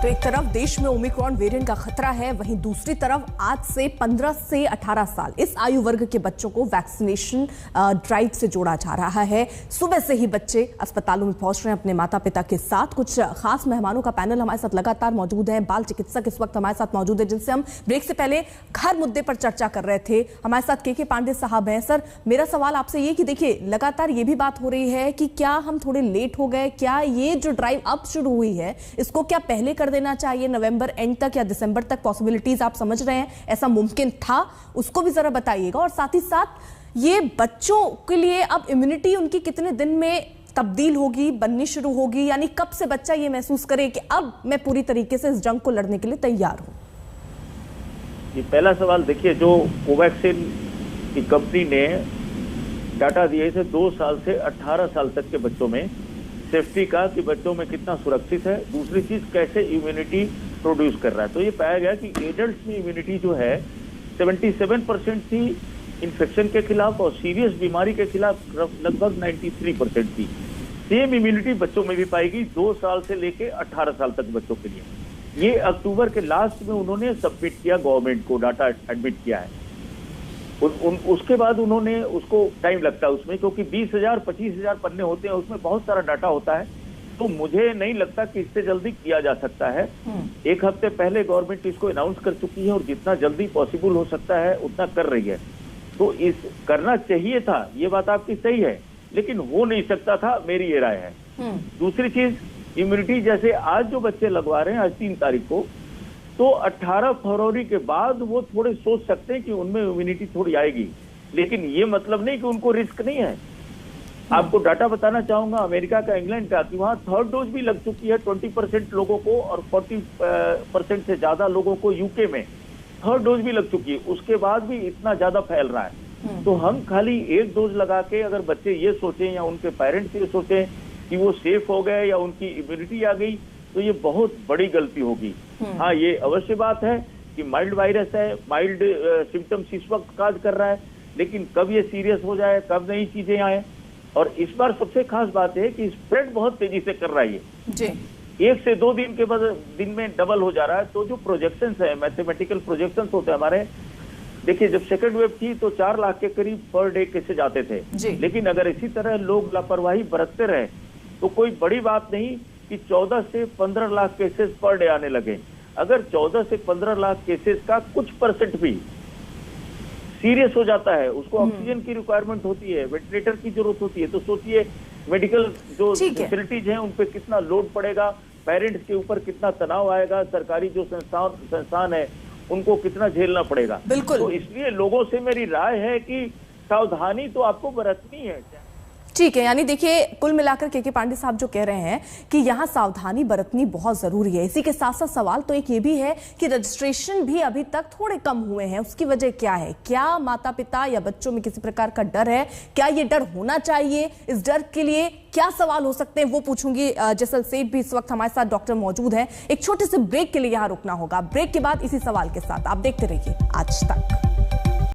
तो एक तरफ देश में ओमिक्रॉन वेरिएंट का खतरा है, वहीं दूसरी तरफ आज से 15 से 18 साल इस आयु वर्ग के बच्चों को वैक्सीनेशन ड्राइव से जोड़ा जा रहा है। सुबह से ही बच्चे अस्पतालों में पहुंच रहे हैं अपने माता पिता के साथ। कुछ खास मेहमानों का पैनल हमारे साथ लगातार मौजूद है। बाल चिकित्सक इस वक्त हमारे साथ मौजूद है, जिनसे हम ब्रेक से पहले हर मुद्दे पर चर्चा कर रहे थे। हमारे साथ के पांडे साहब हैं। सर, मेरा सवाल आपसे ये कि देखिए, लगातार ये भी बात हो रही है कि क्या हम थोड़े लेट हो गए, क्या ये जो ड्राइव अब शुरू हुई है इसको क्या पहले कर देना चाहिए, नवंबर एंड तक या दिसंबर तक? पॉसिबिलिटीज आप समझ रहे हैं ऐसा मुमकिन था, उसको भी जरा बताइएगा। और साथ ही साथ ये बच्चों के लिए अब इम्यूनिटी उनकी कितने दिन में तब्दील होगी, बननी शुरू होगी, यानी कब से बच्चा ये महसूस करे कि अब मैं पूरी तरीके से इस जंग को लड़ने के लिए तैयार हूं? ये पहला सवाल देखिए, जो कोवैक्सीन की कंपनी ने डाटा दिए थे 2 साल से 18 साल तक के बच्चों में सेफ्टी का, कि बच्चों में कितना सुरक्षित है। दूसरी चीज, कैसे इम्यूनिटी प्रोड्यूस कर रहा है। तो ये पाया गया कि एडल्ट में इम्यूनिटी जो है 77% थी इन्फेक्शन के खिलाफ, और सीरियस बीमारी के खिलाफ लगभग 93% थी। सेम इम्यूनिटी बच्चों में भी पाएगी 2 साल से लेके 18 साल तक बच्चों के लिए। ये अक्टूबर के लास्ट में उन्होंने सबमिट किया, गवर्नमेंट को डाटा एडमिट किया है। उसके बाद उन्होंने उसको टाइम लगता है उसमें, क्योंकि 20,000 25,000 पन्ने होते हैं, उसमें बहुत सारा डाटा होता है। तो मुझे नहीं लगता कि इससे जल्दी किया जा सकता है। 1 हफ्ते पहले गवर्नमेंट इसको अनाउंस कर चुकी है, और जितना जल्दी पॉसिबल हो सकता है उतना कर रही है। तो इस करना चाहिए था, ये बात आपकी सही है, लेकिन हो नहीं सकता था, मेरी ये राय है। दूसरी चीज, इम्यूनिटी जैसे आज जो बच्चे लगवा रहे हैं, आज 3 तारीख को, तो 18 फरवरी के बाद वो थोड़े सोच सकते हैं कि उनमें इम्यूनिटी थोड़ी आएगी, लेकिन ये मतलब नहीं कि उनको रिस्क नहीं है। आपको डाटा बताना चाहूंगा अमेरिका का, इंग्लैंड का, कि वहां 3rd डोज भी लग चुकी है 20% लोगों को, और 40% से ज्यादा लोगों को यूके में 3rd डोज भी लग चुकी है। उसके बाद भी इतना ज्यादा फैल रहा है। तो हम खाली 1 डोज लगा के अगर बच्चे ये सोचें या उनके पेरेंट्स ये सोचें कि वो सेफ हो गए या उनकी इम्यूनिटी आ गई, तो ये बहुत बड़ी गलती होगी। हाँ, ये अवश्य बात है कि माइल्ड वायरस है, माइल्ड सिम्टम्स इस वक्त काज कर रहा है, लेकिन कब ये सीरियस हो जाए, कब नई चीजें आए। और इस बार सबसे खास बात है कि स्प्रेड बहुत तेजी से कर रहा है ये। 1 से 2 दिन के बाद दिन में डबल हो जा रहा है। तो जो प्रोजेक्शंस है, मैथमेटिकल प्रोजेक्शंस होते हैं हमारे, देखिए जब सेकंड वेव थी तो 4 लाख के करीब पर डे केसेज आते थे, लेकिन अगर इसी तरह लोग लापरवाही बरतते रहे तो कोई बड़ी बात नहीं कि 14 से 15 लाख केसेस पर डे आने लगे। अगर 14 से 15 लाख केसेस का कुछ % भी सीरियस हो जाता है, उसको ऑक्सीजन की रिक्वायरमेंट होती है, वेंटिलेटर की जरूरत होती है, तो सोचिए मेडिकल जो फैसिलिटीज हैं उन पे कितना लोड पड़ेगा, पेरेंट्स के ऊपर कितना तनाव आएगा, सरकारी जो संस्थान है उनको कितना झेलना पड़ेगा। तो इसलिए लोगों से मेरी राय है कि सावधानी तो आपको बरतनी है। ठीक है, यानी देखिए, कुल मिलाकर के पांडे साहब जो कह रहे हैं कि यहाँ सावधानी बरतनी बहुत जरूरी है। इसी के साथ साथ सवाल तो एक ये भी है कि रजिस्ट्रेशन भी अभी तक थोड़े कम हुए हैं, उसकी वजह क्या है? क्या माता पिता या बच्चों में किसी प्रकार का डर है? क्या ये डर होना चाहिए? इस डर के लिए क्या सवाल हो सकते हैं, वो पूछूंगी। जैसल सेठ भी इस वक्त हमारे साथ डॉक्टर मौजूद है। एक छोटे से ब्रेक के लिए यहाँ रुकना होगा। ब्रेक के बाद इसी सवाल के साथ आप देखते रहिए आज तक।